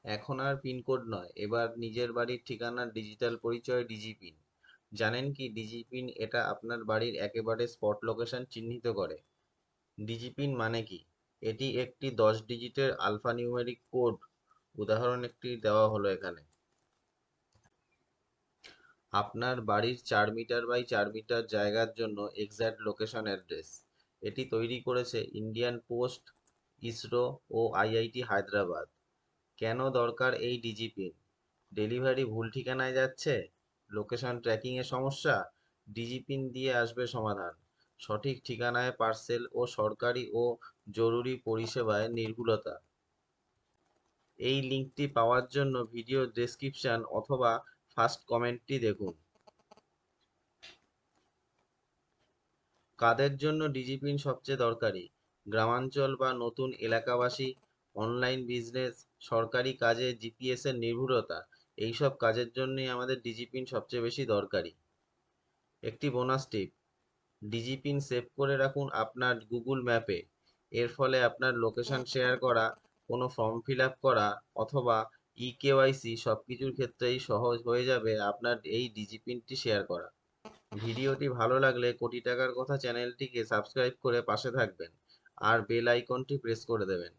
এখন আর পিনকোড নয়, এবার নিজের বাড়ির ঠিকানার ডিজিটাল পরিচয় ডিজিপিন। জানেন কি ডিজিপিন? এটা আপনার বাড়ির একেবারে স্পট লোকেশন চিহ্নিত করে। ডিজিপিন মানে কি? এটি একটি 10 ডিজিটের আলফানিউমেরিক কোড। উদাহরণ একটি দেওয়া হলো এখানে। আপনার বাড়ির 4 মিটার বাই 4 মিটার জায়গার জন্য এক্স্যাক্ট লোকেশন অ্যাড্রেস। এটি তৈরি করেছে ইন্ডিয়ান পোস্ট, ইসরো ও আইআইটি হায়দ্রাবাদ। কেন দরকার এই ডিজিপিন? ডেলিভারি ভুল ঠিকানায় যাচ্ছে, লোকেশন ট্র্যাকিংয়ে সমস্যা, ডিজিপিন দিয়ে আসবে সমাধান। সঠিক ঠিকানায় পার্সেল ও সরকারি ও জরুরি পরিষেবায় নির্ভুলতা। এই লিঙ্কটি পাওয়ার জন্য ভিডিও ডেসক্রিপশন অথবা ফার্স্ট কমেন্টটি দেখুন। কাদের জন্য ডিজিপিন সবচেয়ে দরকারি? গ্রামাঞ্চল বা নতুন এলাকাবাসী, অনলাইন বিজনেস, সরকারি কাজে জিপিএস এর নির্ভুলতা। এইসব কাজের জন্যই আমাদের ডিজিপিন সবচেয়ে বেশি দরকারি। একটি বোনাস টিপ: ডিজিপিন সেভ করে রাখুন আপনার গুগল ম্যাপে। এর ফলে আপনার লোকেশন শেয়ার করা, কোনো ফর্ম ফিল আপ করা অথবা কেওয়াইসি সব কিছুর ক্ষেত্রেই সহজ হয়ে যাবে আপনার এই ডিজিপিনটি শেয়ার করা। ভিডিওটি ভালো লাগলে কোটি টাকার কথা চ্যানেলটিকে সাবস্ক্রাইব করে পাশে থাকবেন আর বেল আইকনটি প্রেস করে দেবেন।